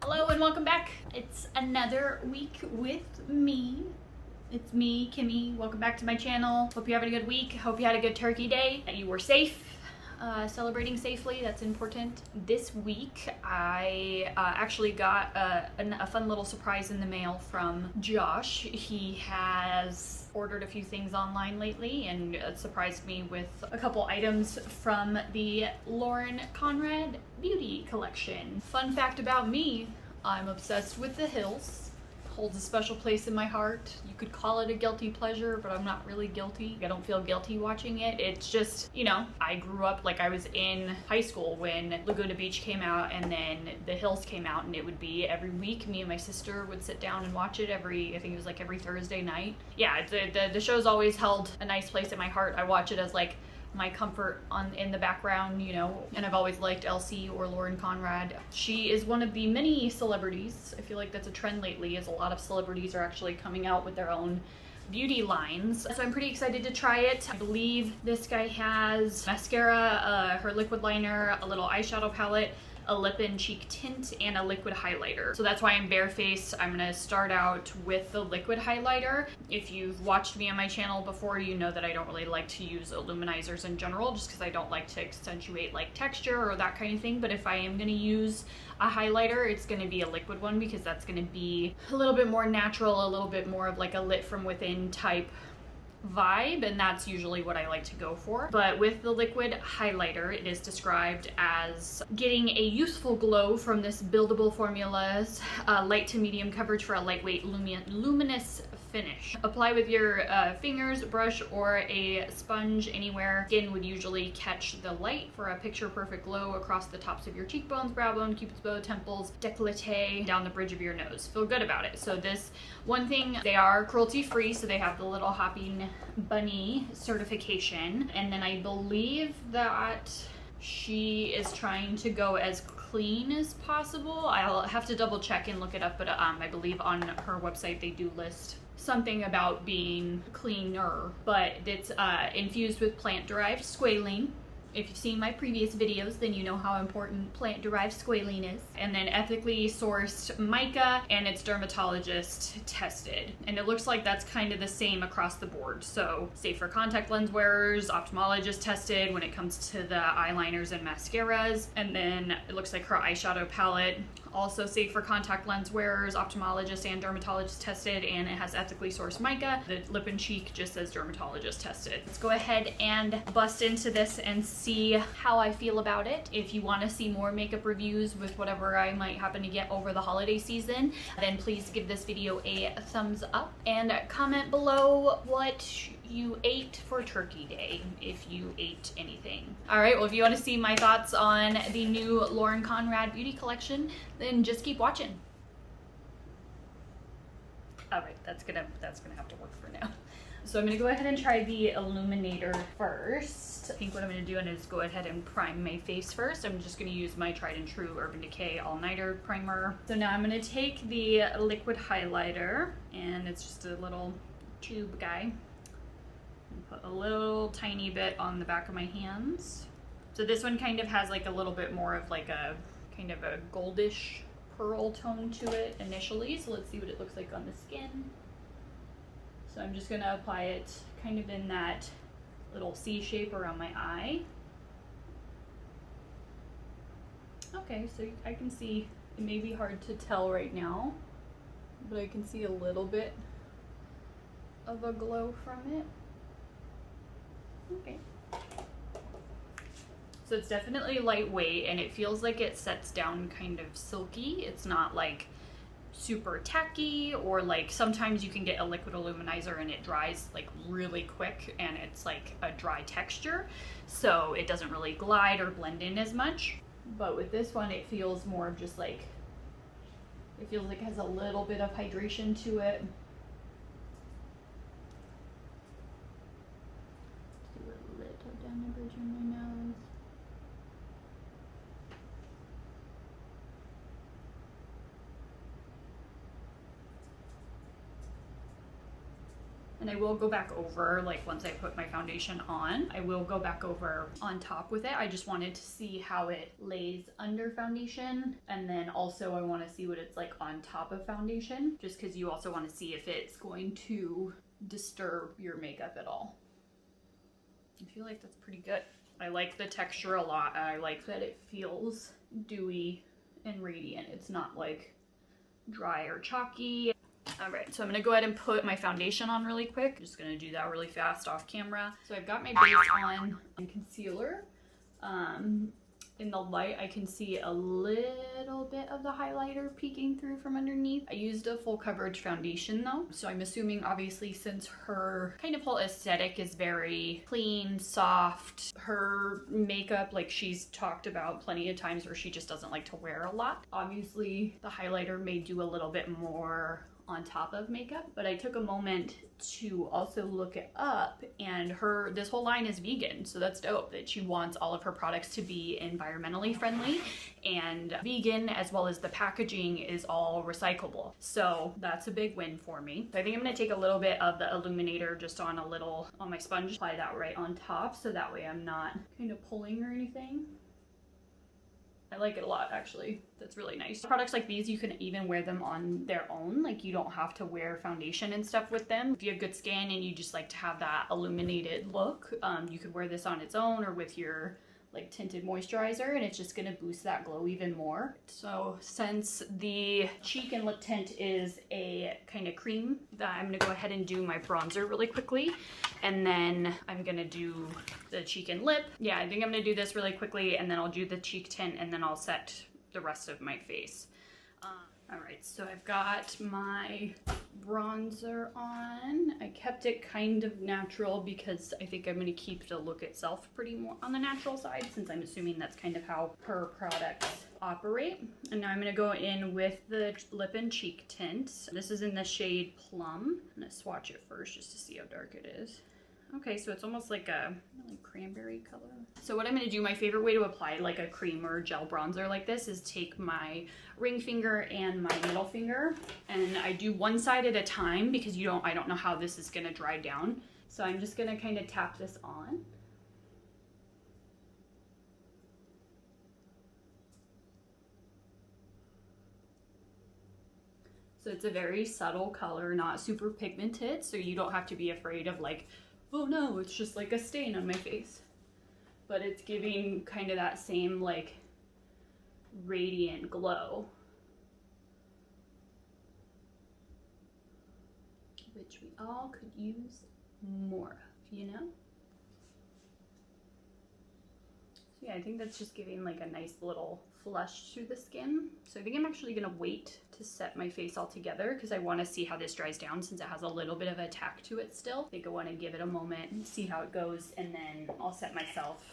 Hello and welcome back. It's another week with me. It's me, Kimmy. Welcome back to my channel. Hope you're having a good week. Hope you had a good turkey day, that you were safe, celebrating safely. That's important. This week, I actually got a fun little surprise in the mail from Josh. He has ordered a few things online lately and surprised me with a couple items from the Lauren Conrad Beauty collection. Fun fact about me, I'm obsessed with the hills. Holds a special place in my heart. You could call it a guilty pleasure, but I'm not really guilty. I don't feel guilty watching it. It's just, you know, I grew up like I was in high school when Laguna Beach came out and then The Hills came out, and it would be every week. Me and my sister would sit down and watch it I think it was like every Thursday night. Yeah, the show's always held a nice place in my heart. I watch it as like my comfort in the background, you know, and I've always liked Elsie or Lauren Conrad. She is one of the many celebrities. I feel like that's a trend lately, is a lot of celebrities are actually coming out with their own beauty lines. So I'm pretty excited to try it. I believe this guy has mascara, her liquid liner, a little eyeshadow palette, a lip and cheek tint, and a liquid highlighter. So that's why I'm barefaced. I'm gonna start out with the liquid highlighter. If you've watched me on my channel before, you know that I don't really like to use illuminizers in general, just because I don't like to accentuate like texture or that kind of thing. But if I am gonna use a highlighter, it's gonna be a liquid one, because that's gonna be a little bit more natural, a little bit more of like a lit from within type vibe, and that's usually what I like to go for. But with the liquid highlighter, it is described as getting a youthful glow from this buildable formula's light to medium coverage for a lightweight luminous finish. Apply with your fingers, brush, or a sponge anywhere. Skin would usually catch the light for a picture perfect glow across the tops of your cheekbones, brow bone, cupid's bow, temples, décolleté, down the bridge of your nose. Feel good about it. So this one thing, they are cruelty free, so they have the little hopping bunny certification, and then I believe that she is trying to go as clean as possible. I'll have to double check and look it up, but I believe on her website they do list something about being cleaner, but it's infused with plant-derived squalene. If you've seen my previous videos, then you know how important plant-derived squalene is. And then ethically sourced mica, and it's dermatologist tested. And it looks like that's kind of the same across the board. So safe for contact lens wearers, ophthalmologist tested when it comes to the eyeliners and mascaras. And then it looks like her eyeshadow palette, also safe for contact lens wearers, ophthalmologist and dermatologist tested, and it has ethically sourced mica. The lip and cheek just says dermatologist tested. Let's go ahead and bust into this and see how I feel about it. If you want to see more makeup reviews with whatever I might happen to get over the holiday season, then please give this video a thumbs up and comment below what you ate for Turkey Day, if you ate anything. All right, well, if you want to see my thoughts on the new Lauren Conrad Beauty collection, then just keep watching. All right, that's gonna have to work for now. So I'm gonna go ahead and try the illuminator first. I think what I'm gonna do is go ahead and prime my face first. I'm just gonna use my tried and true Urban Decay All Nighter primer. So now I'm gonna take the liquid highlighter, and it's just a little tube guy. Put a little tiny bit on the back of my hands. So this one kind of has like a little bit more of like a kind of a goldish pearl tone to it initially. So let's see what it looks like on the skin. So I'm just gonna apply it kind of in that little C shape around my eye. Okay, so I can see, it may be hard to tell right now, but I can see a little bit of a glow from it. Okay. So it's definitely lightweight, and it feels like it sets down kind of silky. It's not like super tacky, or like sometimes you can get a liquid illuminizer and it dries like really quick and it's like a dry texture. So it doesn't really glide or blend in as much. But with this one, it feels more of just like, it feels like it has a little bit of hydration to it. Down the bridge of my nose. And I will go back over, like once I put my foundation on, I will go back over on top with it. I just wanted to see how it lays under foundation. And then also I want to see what it's like on top of foundation, just because you also want to see if it's going to disturb your makeup at all. I feel like that's pretty good. I like the texture a lot. I like that it feels dewy and radiant. It's not like dry or chalky. All right, so I'm gonna go ahead and put my foundation on really quick. I'm just gonna do that really fast off camera. So I've got my base on and concealer. In the light, I can see a little bit of the highlighter peeking through from underneath. I used a full coverage foundation though. So I'm assuming obviously since her kind of whole aesthetic is very clean, soft, her makeup, like she's talked about plenty of times where she just doesn't like to wear a lot. Obviously the highlighter may do a little bit more on top of makeup, but I took a moment to also look it up, and this whole line is vegan, so that's dope that she wants all of her products to be environmentally friendly and vegan, as well as the packaging is all recyclable. So that's a big win for me. So I think I'm gonna take a little bit of the illuminator just on my sponge, apply that right on top so that way I'm not kind of pulling or anything. I like it a lot, actually. That's really nice. Products like these, you can even wear them on their own. Like you don't have to wear foundation and stuff with them. If you have good skin and you just like to have that illuminated look, you could wear this on its own or with your like tinted moisturizer, and it's just gonna boost that glow even more. So since the cheek and lip tint is a kind of cream, that I'm gonna go ahead and do my bronzer really quickly, and then I'm gonna do the cheek and lip. Yeah, I think I'm gonna do this really quickly, and then I'll do the cheek tint, and then I'll set the rest of my face. All right, so I've got my bronzer on. I kept it kind of natural because I think I'm going to keep the look itself pretty more on the natural side, since I'm assuming that's kind of how her products operate. And now I'm going to go in with the lip and cheek tint. This is in the shade Plum. I'm going to swatch it first just to see how dark it is. Okay, so it's almost like a cranberry color. So what I'm gonna do, my favorite way to apply like a cream or gel bronzer like this is take my ring finger and my middle finger, and I do one side at a time because I don't know how this is gonna dry down. So I'm just gonna kind of tap this on. So it's a very subtle color, not super pigmented, so you don't have to be afraid of like, oh no, it's just like a stain on my face. But it's giving kind of that same like radiant glow, which we all could use more of, you know? So yeah, I think that's just giving like a nice little flush through the skin. So I think I'm actually gonna wait to set my face all together because I want to see how this dries down since it has a little bit of a tack to it still. I think I want to give it a moment and see how it goes, and then I'll set myself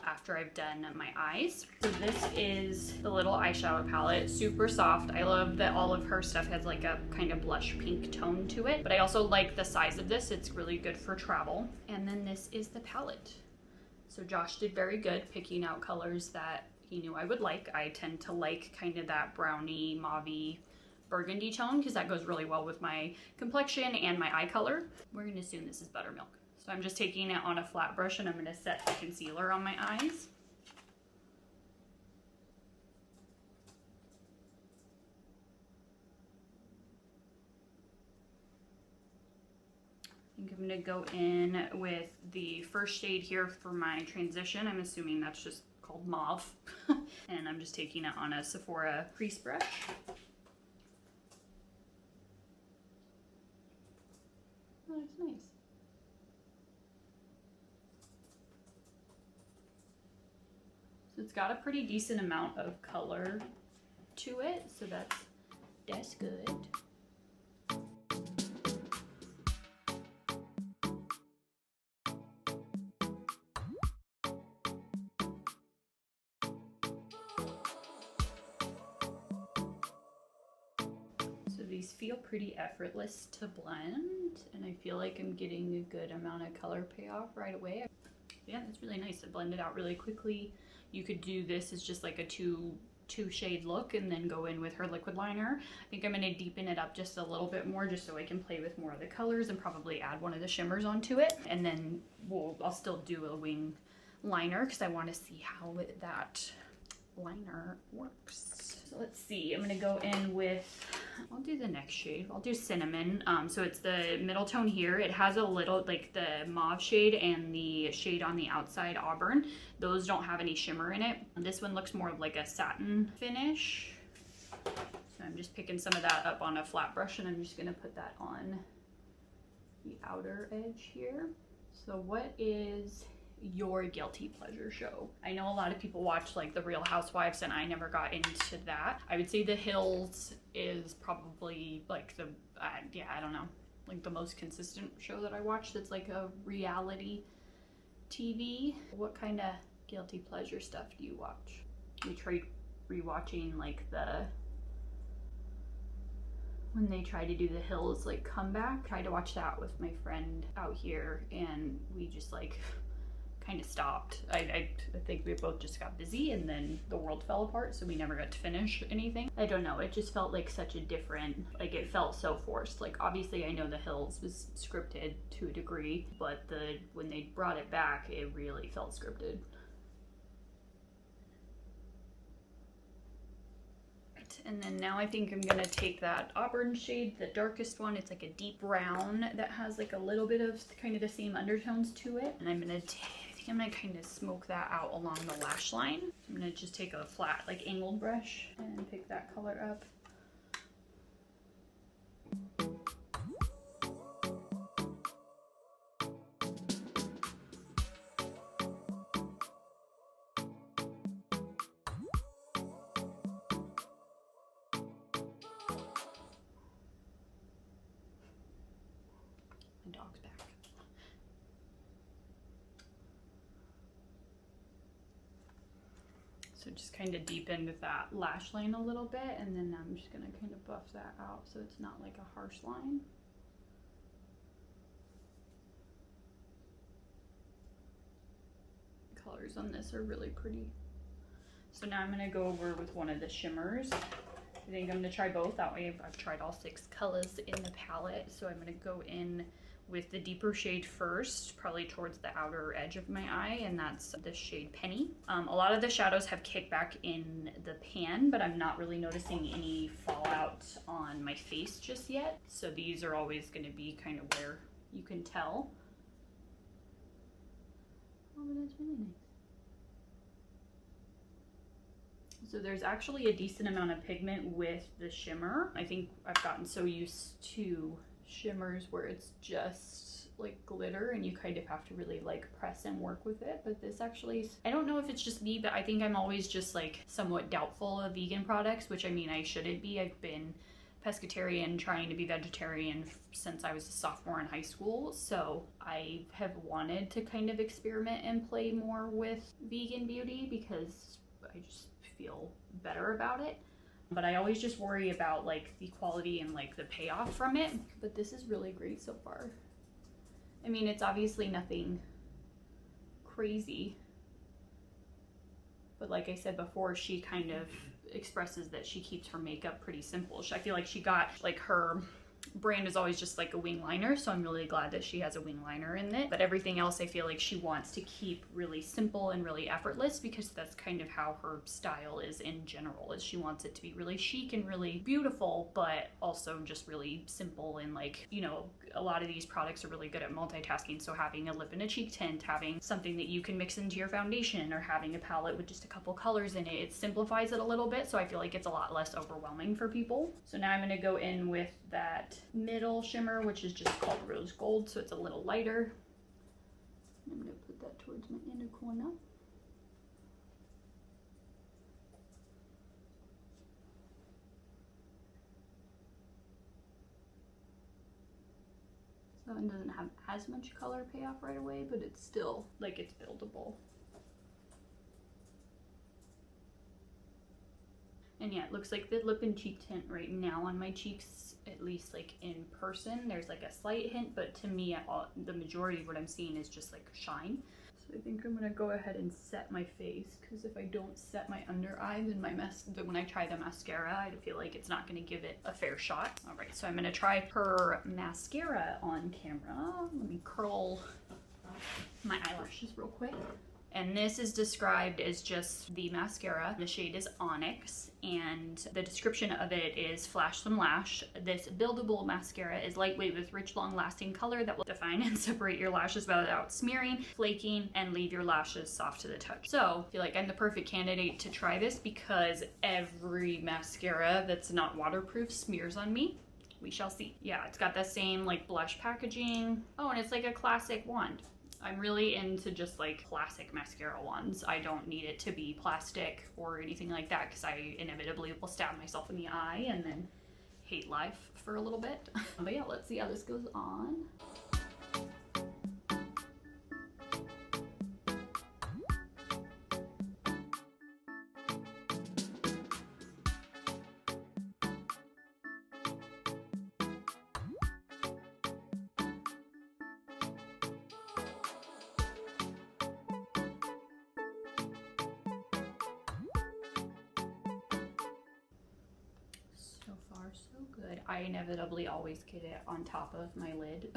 after I've done my eyes. So this is the little eyeshadow palette, super soft. I love that all of her stuff has like a kind of blush pink tone to it, but I also like the size of this. It's really good for travel. And then this is the palette. So Josh did very good picking out colors that he knew I would like. I tend to like kind of that browny, mauvey, burgundy tone because that goes really well with my complexion and my eye color. We're gonna assume this is buttermilk. So I'm just taking it on a flat brush and I'm gonna set the concealer on my eyes. I think I'm gonna go in with the first shade here for my transition. I'm assuming that's just called Mauve. And I'm just taking it on a Sephora crease brush. Oh, that's nice. So it's got a pretty decent amount of color to it, so that's good. These feel pretty effortless to blend, and I feel like I'm getting a good amount of color payoff right away. Yeah, that's really nice. It blended out really quickly. You could do this as just like a 2 two shade look and then go in with her liquid liner. I think I'm going to deepen it up just a little bit more just so I can play with more of the colors and probably add one of the shimmers onto it. And then I'll still do a wing liner because I want to see how that liner works. So let's see, I'm gonna go in with, I'll do the next shade. I'll do cinnamon. So it's the middle tone here. It has a little, like the mauve shade and the shade on the outside, auburn. Those don't have any shimmer in it. This one looks more of like a satin finish. So I'm just picking some of that up on a flat brush and I'm just gonna put that on the outer edge here. So what is your guilty pleasure show? I know a lot of people watch like the Real Housewives and I never got into that. I would say The Hills is probably like the, yeah, I don't know, like the most consistent show that I watch that's like a reality TV. What kind of guilty pleasure stuff do you watch? We tried rewatching like when they try to do The Hills like comeback. Tried to watch that with my friend out here and we just like kind of stopped. I think we both just got busy and then the world fell apart, so we never got to finish anything. I don't know, it just felt like such a different, like it felt so forced. Like obviously I know The Hills was scripted to a degree, but when they brought it back, it really felt scripted. And then now I think I'm gonna take that auburn shade, the darkest one. It's like a deep brown that has like a little bit of kind of the same undertones to it. And I'm gonna kind of smoke that out along the lash line. I'm gonna just take a flat, like angled brush and pick that color up. My dog's back. So just kind of deepen with that lash line a little bit, and then I'm just gonna kind of buff that out so it's not like a harsh line. Colors on this are really pretty. So now I'm gonna go over with one of the shimmers. I think I'm gonna try both. That way I've tried all 6 colors in the palette. So I'm gonna go in with the deeper shade first, probably towards the outer edge of my eye, and that's the shade Penny. A lot of the shadows have kicked back in the pan, but I'm not really noticing any fallout on my face just yet. So these are always gonna be kind of where you can tell. Oh, but that's really nice. So there's actually a decent amount of pigment with the shimmer. I think I've gotten so used to shimmers where it's just like glitter and you kind of have to really like press and work with it, but this actually, I don't know if it's just me, but I think I'm always just like somewhat doubtful of vegan products, which I mean I shouldn't be. I've been pescatarian, trying to be vegetarian since I was a sophomore in high school, so I have wanted to kind of experiment and play more with vegan beauty because I just feel better about it. But I always just worry about like the quality and like the payoff from it. But this is really great so far. I mean, it's obviously nothing crazy, but like I said before, she kind of expresses that she keeps her makeup pretty simple. I feel like she got like her brand is always just like a wing liner, so I'm really glad that she has a wing liner in it. But everything else I feel like she wants to keep really simple and really effortless because that's kind of how her style is in general, is she wants it to be really chic and really beautiful, but also just really simple. And like, you know, a lot of these products are really good at multitasking, so having a lip and a cheek tint, having something that you can mix into your foundation, or having a palette with just a couple colors in it, it simplifies it a little bit, so I feel like it's a lot less overwhelming for people. So now I'm going to go in with that middle shimmer, which is just called Rose Gold, so it's a little lighter. I'm going to put that towards my inner corner. So it doesn't have as much color payoff right away, but it's still like it's buildable. And yeah, it looks like the lip and cheek tint right now on my cheeks, at least like in person, there's like a slight hint, but to me, the majority of what I'm seeing is just like shine. So I think I'm gonna go ahead and set my face, because if I don't set my under eye, then when I try the mascara, I feel like it's not gonna give it a fair shot. All right, so I'm gonna try her mascara on camera. Let me curl my eyelashes real quick. And this is described as just the mascara. The shade is Onyx, and the description of it is Flash Some Lash. This buildable mascara is lightweight with rich, long-lasting color that will define and separate your lashes without smearing, flaking, and leave your lashes soft to the touch. So I feel like I'm the perfect candidate to try this because every mascara that's not waterproof smears on me. We shall see. Yeah, it's got the same like blush packaging. Oh, and it's like a classic wand. I'm really into just like classic mascara wands. I don't need it to be plastic or anything like that because I inevitably will stab myself in the eye and then hate life for a little bit. But yeah, let's see how this goes on. So good. I inevitably always get it on top of my lid,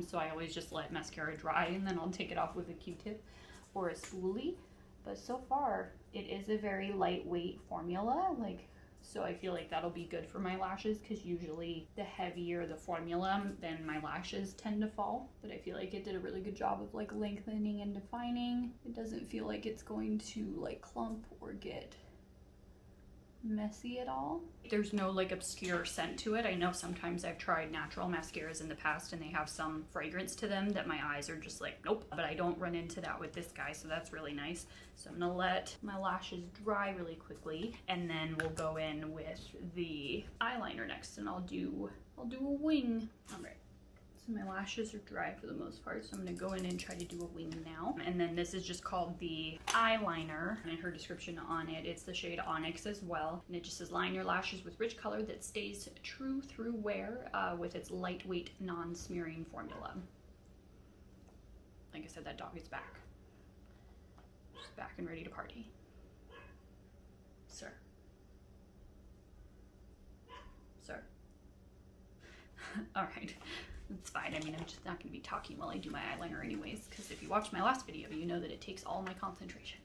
so I always just let mascara dry and then I'll take it off with a Q-tip or a spoolie. But so far, it is a very lightweight formula, so I feel like that'll be good for my lashes because usually the heavier the formula, then my lashes tend to fall. But I feel like it did a really good job of like lengthening and defining. It doesn't feel like it's going to like clump or get messy at all. There's no like obscure scent to it. I know sometimes I've tried natural mascaras in the past and they have some fragrance to them that my eyes are just like nope, but I don't run into that with this guy, so that's really nice. So I'm gonna let my lashes dry really quickly and then we'll go in with the eyeliner next and I'll do a wing. All right. So my lashes are dry for the most part, so I'm going to go in and try to do a wing now. And then this is just called the eyeliner, and in her description on it, it's the shade Onyx as well. And it just says, line your lashes with rich color that stays true through wear with its lightweight, non-smearing formula. Like I said, that dog is back. She's back and ready to party. Sir. Sir. All right. It's fine. I mean, I'm just not going to be talking while I do my eyeliner anyways, because if you watched my last video, you know that it takes all my concentration.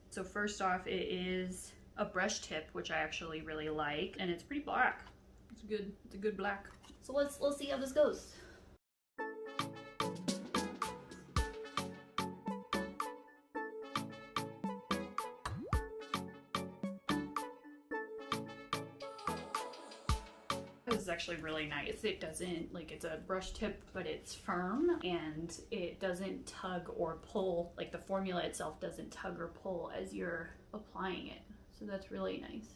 So first off, it is a brush tip, which I actually really like, and it's pretty black. It's a good black. So let's see how this goes. This is actually really nice. It doesn't, like, it's a brush tip, but it's firm and it doesn't tug or pull, like the formula itself doesn't tug or pull as you're applying it. So that's really nice.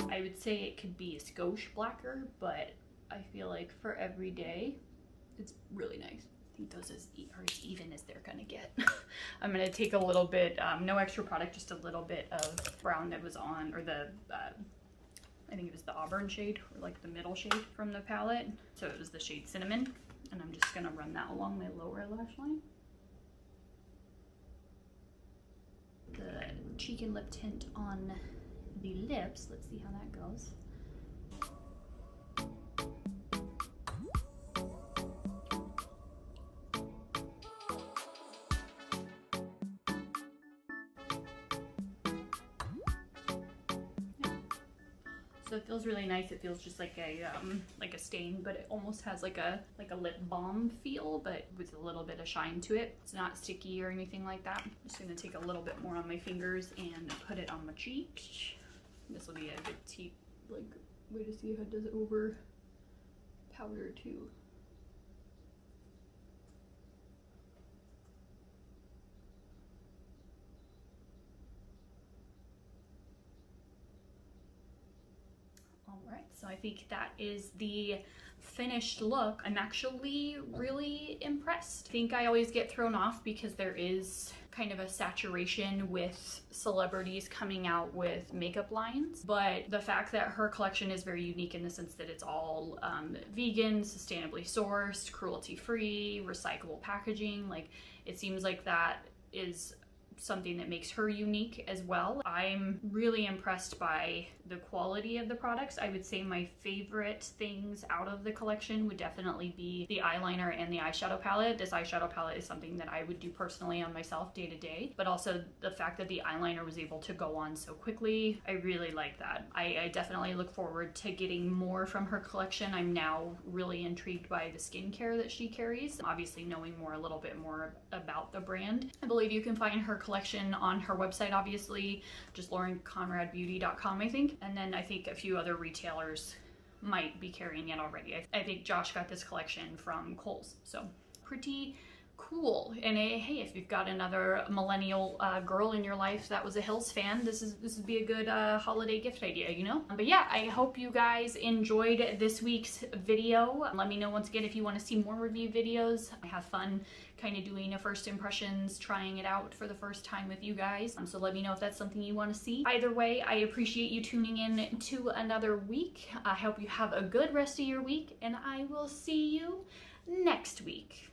I would say it could be a skosh blacker, but I feel like for every day, it's really nice. I think those are as even as they're gonna get. I'm gonna take a little bit, no extra product, just a little bit of brown that was on, or the, I think it was the auburn shade, or like the middle shade from the palette. So it was the shade Cinnamon, and I'm just gonna run that along my lower lash line. The cheek and lip tint on the lips, let's see how that goes. So it feels really nice. It feels just like a stain, but it almost has like a lip balm feel, but with a little bit of shine to it. It's not sticky or anything like that. I'm just gonna take a little bit more on my fingers and put it on my cheeks. This will be a good way to see how it does it over powder too. Alright, so I think that is the finished look. I'm actually really impressed. I think I always get thrown off because there is kind of a saturation with celebrities coming out with makeup lines, but the fact that her collection is very unique in the sense that it's all vegan, sustainably sourced, cruelty-free, recyclable packaging, like it seems like that is something that makes her unique as well. I'm really impressed by the quality of the products. I would say my favorite things out of the collection would definitely be the eyeliner and the eyeshadow palette. This eyeshadow palette is something that I would do personally on myself day to day, but also the fact that the eyeliner was able to go on so quickly. I really like that. I definitely look forward to getting more from her collection. I'm now really intrigued by the skincare that she carries, obviously knowing a little bit more about the brand. I believe you can find her collection on her website, obviously, just laurenconradbeauty.com, I think. And then I think a few other retailers might be carrying it already. I think Josh got this collection from Kohl's, so pretty cool. And hey, if you've got another millennial girl in your life that was a Hills fan, this would be a good holiday gift idea, you know? But yeah, I hope you guys enjoyed this week's video. Let me know once again if you want to see more review videos. I have fun kind of doing a first impressions, trying it out for the first time with you guys. So let me know if that's something you want to see. Either way, I appreciate you tuning in to another week. I hope you have a good rest of your week, and I will see you next week.